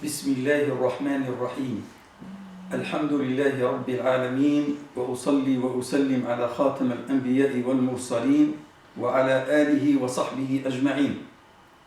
بسم الله الرحمن الرحيم الحمد لله رب العالمين وأصلي وأسلم على خاتم الأنبياء والمرسلين وعلى آله وصحبه أجمعين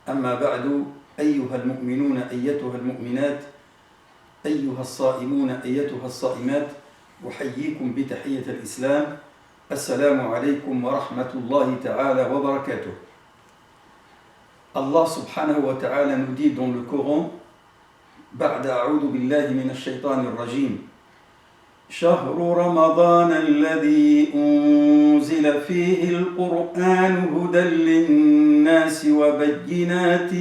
أما بعد أيها المؤمنون أيتها المؤمنات أيها الصائمون أيتها الصائمات أحييكم بتحية الإسلام السلام عليكم ورحمة الله تعالى وبركاته. Allah subhanahu wa ta'ala nous dit dans le Coran بعد أعوذ بالله من الشيطان الرجيم شهر رمضان الذي أنزل فيه القرآن هدى للناس وبينات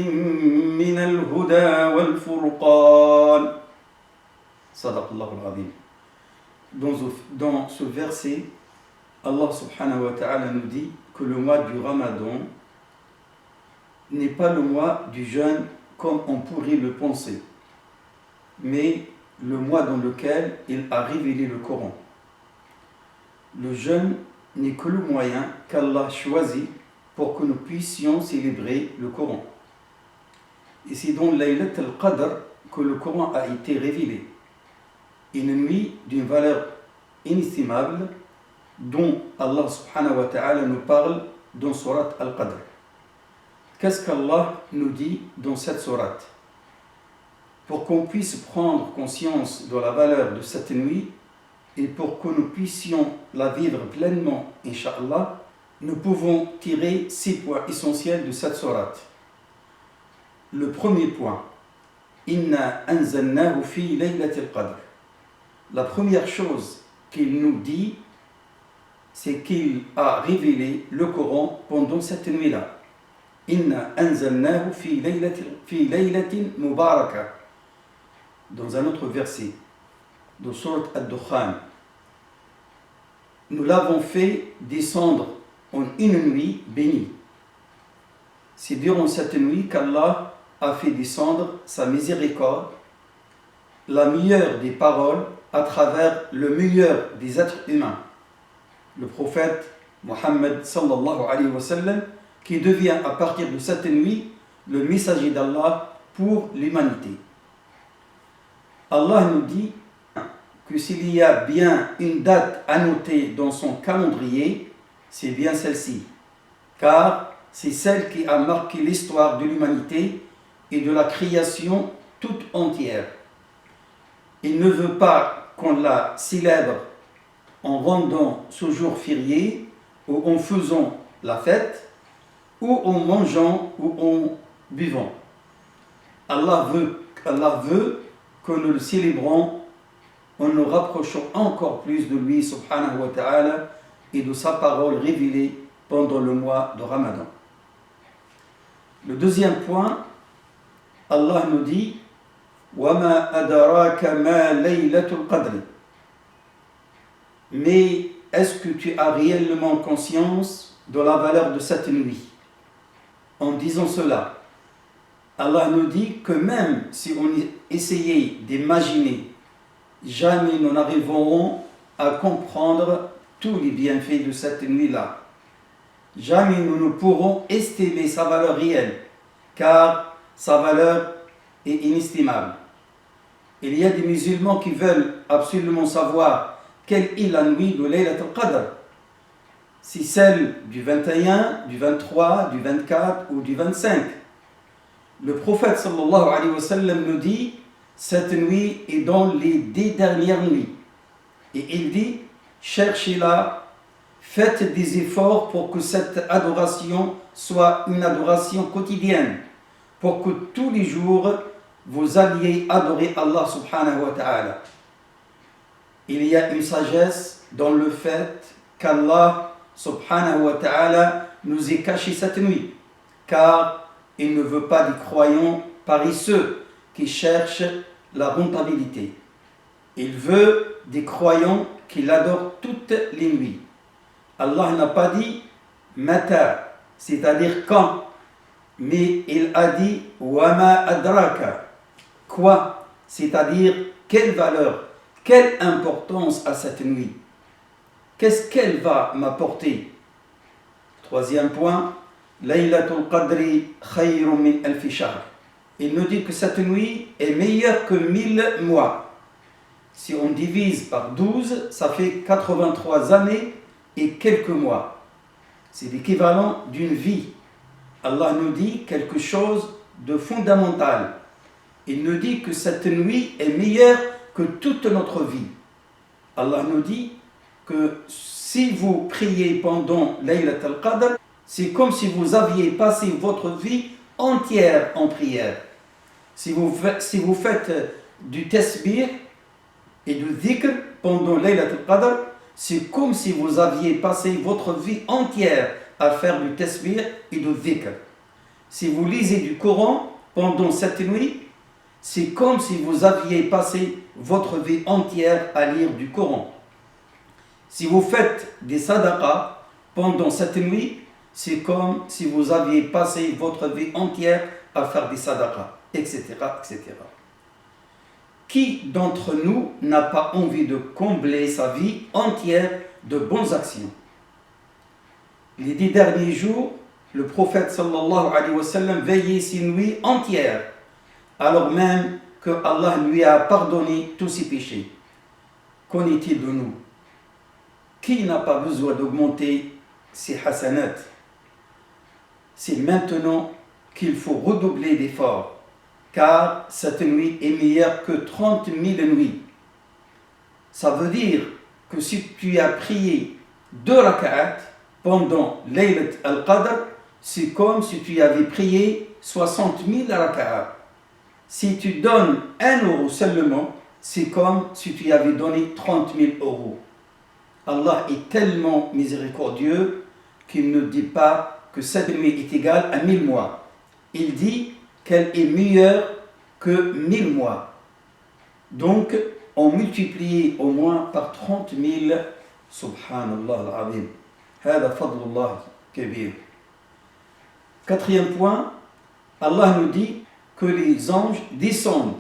من الهدى والفرقان صدق الله العظيم. Dans ce verset, Allah subhanahu wa ta'ala nous dit que le mois du Ramadan n'est pas le mois du jeûne comme on pourrait le penser, mais le mois dans lequel il a révélé le Coran. Le jeûne n'est que le moyen qu'Allah choisit pour que nous puissions célébrer le Coran. Et c'est dans Laylat al-Qadr que le Coran a été révélé, une nuit d'une valeur inestimable dont Allah subhanahu wa ta'ala nous parle dans Surat al-Qadr. Qu'est-ce qu'Allah nous dit dans cette sourate? Pour qu'on puisse prendre conscience de la valeur de cette nuit et pour que nous puissions la vivre pleinement, Inch'Allah, nous pouvons tirer 6 points essentiels de cette sourate. Le premier point, Inna anzalnahu fi laylatil qadr. La première chose qu'il nous dit, c'est qu'il a révélé le Coran pendant cette nuit-là. Inna anzalnahu fi laylatin mubaraka. Dans un autre verset, de Surat Ad-Dukhan, nous l'avons fait descendre en une nuit bénie. C'est durant cette nuit qu'Allah a fait descendre sa miséricorde, la meilleure des paroles à travers le meilleur des êtres humains, le prophète Muhammad sallallahu alayhi wa sallam, qui devient à partir de cette nuit le messager d'Allah pour l'humanité. Allah nous dit que s'il y a bien une date à noter dans son calendrier, c'est bien celle-ci, car c'est celle qui a marqué l'histoire de l'humanité et de la création toute entière. Il ne veut pas qu'on la célèbre en rendant ce jour férié ou en faisant la fête ou en mangeant ou en buvant. Allah veut que nous le célébrons en nous rapprochant encore plus de lui subhanahu wa ta'ala et de sa parole révélée pendant le mois de Ramadan. Le deuxième point, Allah nous dit وَمَا أَدَرَاكَ مَا لَيْلَةُ الْقَدْرِ. Mais est-ce que tu as réellement conscience de la valeur de cette nuit? En disant cela, Allah nous dit que même si on essayait d'imaginer, jamais nous n'arriverons à comprendre tous les bienfaits de cette nuit-là. Jamais nous ne pourrons estimer sa valeur réelle, car sa valeur est inestimable. Il y a des musulmans qui veulent absolument savoir quelle est la nuit de Laylat al-Qadr. Si celle du 21, du 23, du 24 ou du 25. Le prophète sallallahu alayhi wa sallam nous dit, cette nuit est dans les 10 dernières nuits. Et il dit, cherchez-la, faites des efforts pour que cette adoration soit une adoration quotidienne, pour que tous les jours vous alliez adorer Allah subhanahu wa ta'ala. Il y a une sagesse dans le fait qu'Allah subhanahu wa ta'ala nous ait caché cette nuit, car il ne veut pas des croyants paresseux qui cherchent la rentabilité. Il veut des croyants qui l'adorent toutes les nuits. Allah n'a pas dit mata, c'est-à-dire quand, mais il a dit wama adraka, quoi, c'est-à-dire quelle valeur, quelle importance à cette nuit. Qu'est-ce qu'elle va m'apporter? Troisième point, Laylatul Qadri khayrun min alfi shahr. Il nous dit que cette nuit est meilleure que 1000 mois. Si on divise par 12, ça fait 83 années et quelques mois. C'est l'équivalent d'une vie. Allah nous dit quelque chose de fondamental. Il nous dit que cette nuit est meilleure que toute notre vie. Allah nous dit que si vous priez pendant Laylat al-Qadr, c'est comme si vous aviez passé votre vie entière en prière. Si vous faites du tasbih et du dhikr pendant Laylat al-Qadr, c'est comme si vous aviez passé votre vie entière à faire du tasbih et du dhikr. Si vous lisez du Coran pendant cette nuit, c'est comme si vous aviez passé votre vie entière à lire du Coran. Si vous faites des sadaqas pendant cette nuit, c'est comme si vous aviez passé votre vie entière à faire des sadaqas, etc., etc. Qui d'entre nous n'a pas envie de combler sa vie entière de bonnes actions? Les 10 derniers jours, le prophète sallallahu alayhi wa sallam veillait ses nuits entières, alors même que Allah lui a pardonné tous ses péchés. Qu'en est-il de nous? Qui n'a pas besoin d'augmenter ses hasanat? C'est maintenant qu'il faut redoubler d'efforts, car cette nuit est meilleure que 30 000 nuits. Ça veut dire que si tu as prié 2 rak'at pendant Laylat al-Qadr, c'est comme si tu avais prié 60 000 rak'at. Si tu donnes 1 euro seulement, c'est comme si tu avais donné 30 000 euros. Allah est tellement miséricordieux qu'il ne dit pas que cette nuit est égale à 1000 mois. Il dit qu'elle est meilleure que 1000 mois. Donc, on multiplie au moins par 30 000. Subhanallah al-Azim. Hada fadlullah kabir. 4e point, Allah nous dit que les anges descendent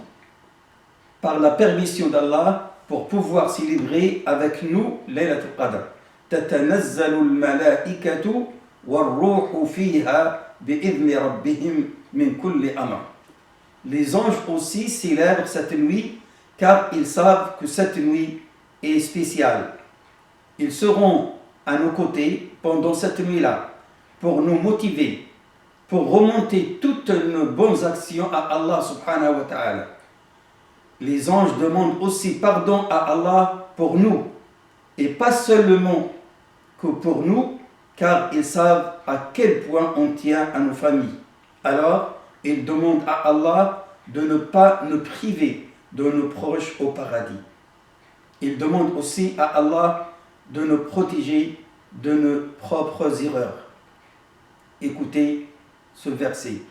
par la permission d'Allah pour pouvoir célébrer avec nous Laylat al-Qadr. تتنزل الملائكة والروح فيها بإذن ربهم من كل أمر. Les anges aussi célèbrent cette nuit car ils savent que cette nuit est spéciale. Ils seront à nos côtés pendant cette nuit-là pour nous motiver, pour remonter toutes nos bonnes actions à Allah subhanahu wa ta'ala. Les anges demandent aussi pardon à Allah pour nous, et pas seulement que pour nous, car ils savent à quel point on tient à nos familles. Alors, ils demandent à Allah de ne pas nous priver de nos proches au paradis. Ils demandent aussi à Allah de nous protéger de nos propres erreurs. Écoutez ce verset.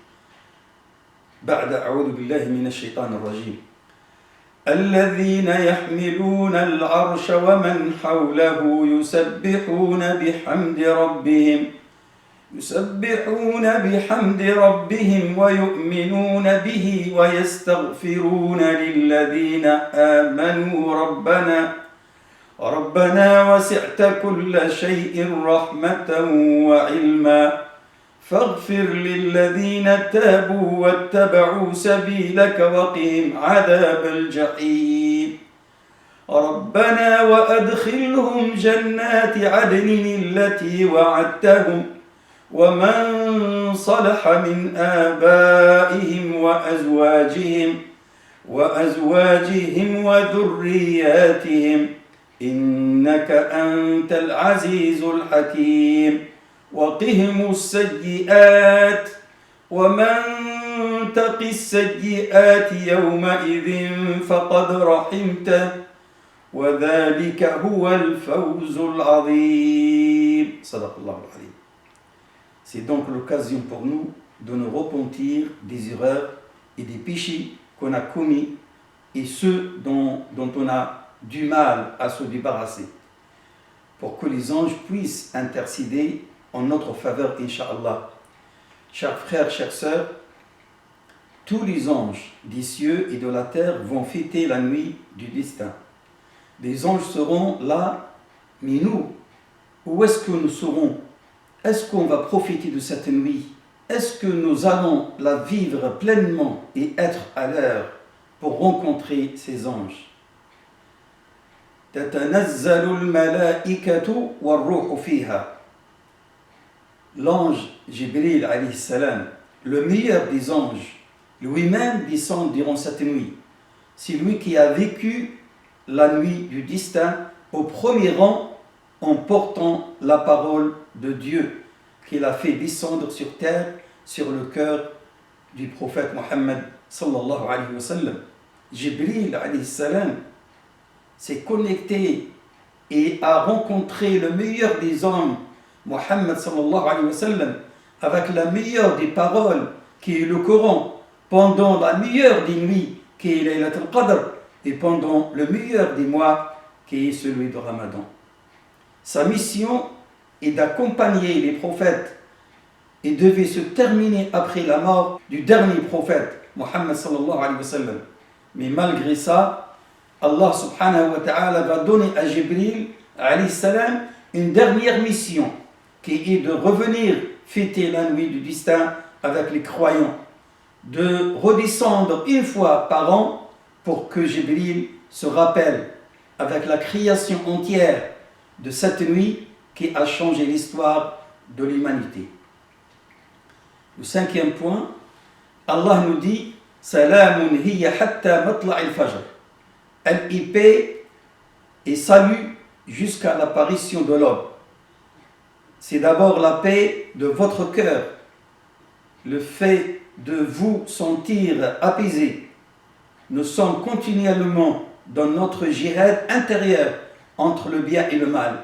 بعد أعوذ بالله من الشيطان الرجيم. الذين يحملون العرش ومن حوله يسبحون بحمد ربهم ويؤمنون به ويستغفرون للذين آمنوا ربنا وسعت كل شيء رحمة وعلما فاغفر للذين تابوا واتبعوا سبيلك وقهم عذاب الجحيم ربنا وأدخلهم جنات عدن التي وعدتهم ومن صلح من آبائهم وأزواجهم وذرياتهم إنك أنت العزيز الحكيم وقهم السيئات ومن تق السيئات يومئذ فقد رحمته وذلك هو الفوز العظيم صدق الله العظيم. C'est donc l'occasion pour nous de nous repentir des erreurs et des péchés qu'on a commis et ceux dont on a du mal à se débarrasser, pour que les anges puissent intercéder en notre faveur, Inch'Allah. Chers frères, chères sœurs, tous les anges des cieux et de la terre vont fêter la nuit du destin. Les anges seront là, mais nous, où est-ce que nous serons? Est-ce qu'on va profiter de cette nuit est-ce que nous allons la vivre pleinement et être à l'heure pour rencontrer ces anges? تتنزل الملائكة والروح فيها. L'ange Jibril alayhi salam, le meilleur des anges, lui-même descend durant cette nuit. C'est lui qui a vécu la nuit du destin au premier rang en portant la parole de Dieu qu'il a fait descendre sur terre, sur le cœur du prophète Mohammed sallallahu alayhi wa sallam. Jibril alayhi salam s'est connecté et a rencontré le meilleur des hommes, Mohammed sallallahu alayhi wa sallam, avec la meilleure des paroles qui est le Coran, pendant la meilleure des nuits qui est Laylat al-Qadr et pendant le meilleur des mois qui est celui de Ramadan. Sa mission est d'accompagner les prophètes et devait se terminer après la mort du dernier prophète, Mohammed sallallahu alayhi wa sallam. Mais malgré ça, Allah subhanahu wa ta'ala va donner à Jibril alayhi salam une dernière mission qui est de revenir fêter la nuit du destin avec les croyants, de redescendre une fois par an pour que Jibril se rappelle avec la création entière de cette nuit qui a changé l'histoire de l'humanité. Le cinquième point, Allah nous dit Salamun hiya hatta matla'il fajr. Elle y paix et salue jusqu'à l'apparition de l'aube. C'est d'abord la paix de votre cœur, le fait de vous sentir apaisé. Nous sommes continuellement dans notre jihad intérieur entre le bien et le mal.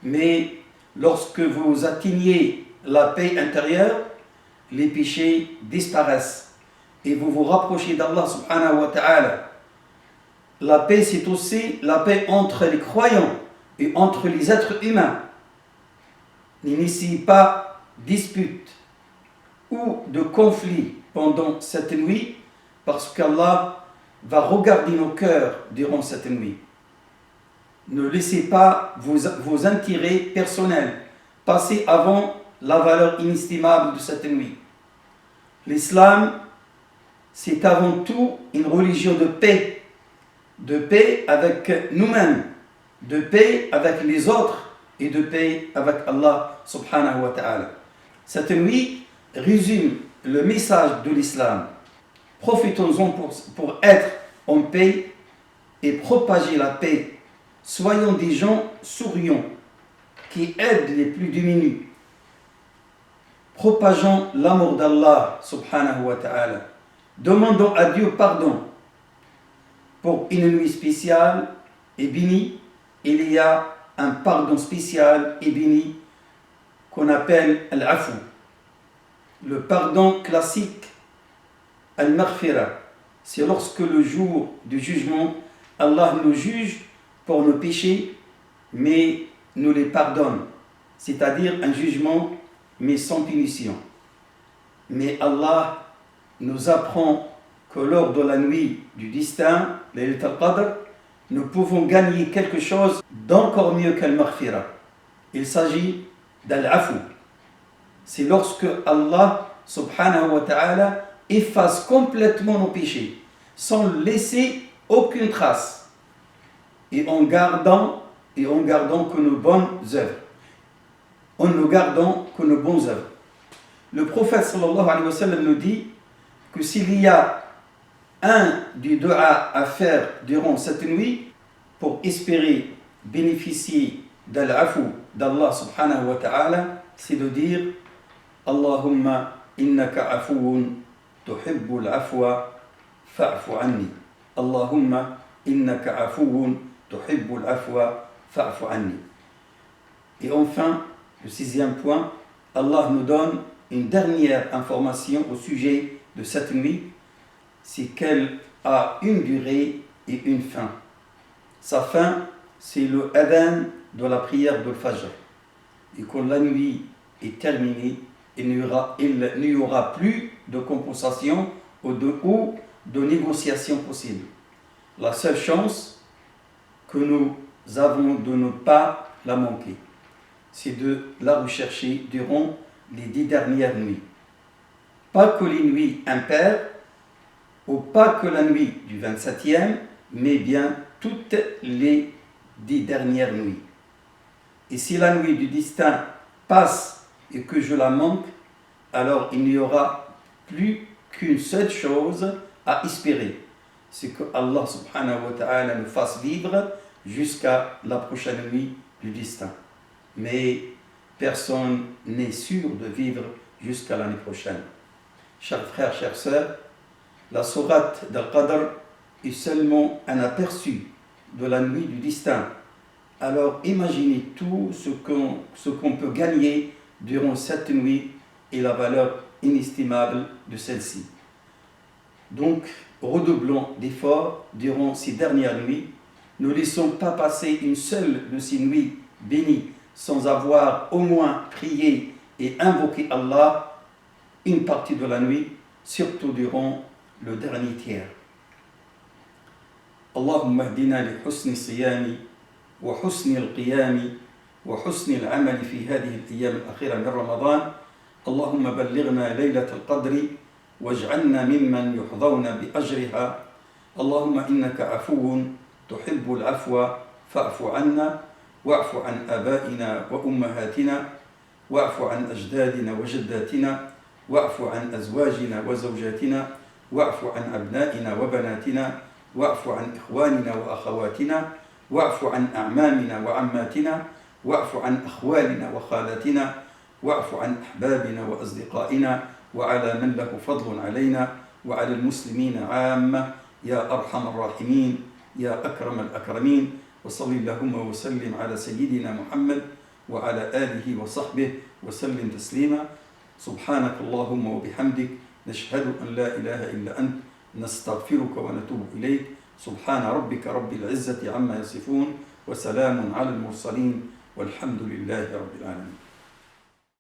Mais lorsque vous atteignez la paix intérieure, les péchés disparaissent et vous vous rapprochez d'Allah subhanahu wa ta'ala. La paix, c'est aussi la paix entre les croyants et entre les êtres humains. N'initie pas dispute ou de conflit pendant cette nuit parce qu'Allah va regarder nos cœurs durant cette nuit. Ne laissez pas vos intérêts personnels passer avant la valeur inestimable de cette nuit. L'islam, c'est avant tout une religion de paix avec nous-mêmes, de paix avec les autres et de paix avec Allah subhanahu wa ta'ala. Cette nuit résume le message de l'islam. Profitons-en pour être en paix et propager la paix. Soyons des gens souriants qui aident les plus démunis. Propageons l'amour d'Allah subhanahu wa ta'ala. Demandons à Dieu pardon. Pour une nuit spéciale et bénie, il y a un pardon spécial et béni qu'on appelle al-afu. Le pardon classique, al-maghfira, c'est lorsque le jour du jugement, Allah nous juge pour nos péchés, mais nous les pardonne. C'est-à-dire un jugement, mais sans punition. Mais Allah nous apprend que lors de la nuit du destin, Laylat al-Qadr, nous pouvons gagner quelque chose d'encore mieux qu'al-maghfira. Il s'agit d'al-afu. C'est lorsque Allah subhanahu wa ta'ala efface complètement nos péchés, sans laisser aucune trace, et en gardant que nos bonnes œuvres. En ne gardant que nos bonnes œuvres. Le prophète sallallahu alayhi wa sallam nous dit que s'il y a un du dua à faire durant cette nuit pour espérer bénéficier de l'afu d'Allah subhanahu wa ta'ala, c'est de dire Allahumma innaka afuun tuhibbul afwa fa'fu anni. Allahumma innaka afuun tuhibbul afwa fa'fu anni. Et enfin, le sixième point, Allah nous donne une dernière information au sujet de cette nuit, c'est qu'elle a une durée et une fin. Sa fin, c'est le adhan de la prière de Fajr. Et quand la nuit est terminée, il n'y aura plus de compensation ou de négociation possible. La seule chance que nous avons de ne pas la manquer, c'est de la rechercher durant les 10 dernières nuits. pas que les nuits impaires, ou pas que la nuit du 27e, mais bien toutes les 10 dernières nuits. Et si la nuit du destin passe et que je la manque, alors il n'y aura plus qu'une seule chose à espérer, c'est que Allah subhanahu wa ta'ala nous fasse vivre jusqu'à la prochaine nuit du destin. Mais personne n'est sûr de vivre jusqu'à l'année prochaine. Chers frères, chères sœurs, la sourate d'Al-Qadr est seulement un aperçu de la nuit du destin. Alors imaginez tout ce qu'on peut gagner durant cette nuit et la valeur inestimable de celle-ci. Donc, redoublons d'efforts durant ces dernières nuits. Ne laissons pas passer une seule de ces nuits bénies sans avoir au moins prié et invoqué Allah une partie de la nuit, surtout durant le dernier tiers. Allahumma hdina li husni siyami wa husni al-qiyami wa husni al-amali fi hadhihi al-ayyam al-akhira min Ramadan. Allahumma ballighna laylat al-qadri واجعلنا ممن يحظون بأجرها اللهم إنك عفو تحب العفو فاعف عنا واعف عن آبائنا وأمهاتنا واعف عن أجدادنا وجداتنا واعف عن أزواجنا وزوجاتنا واعف عن أبنائنا وبناتنا واعف عن إخواننا وأخواتنا واعف عن أعمامنا وعماتنا واعف عن أخوالنا وخالاتنا واعف عن أحبابنا وأصدقائنا وعلى من له فضل علينا وعلى المسلمين عامة يا أرحم الراحمين يا أكرم الأكرمين وصل اللهم وسلم على سيدنا محمد وعلى آله وصحبه وسلم تسليما سبحانك اللهم وبحمدك نشهد أن لا إله إلا أنت نستغفرك ونتوب إليك سبحان ربك رب العزة عما يصفون وسلام على المرسلين والحمد لله رب العالمين.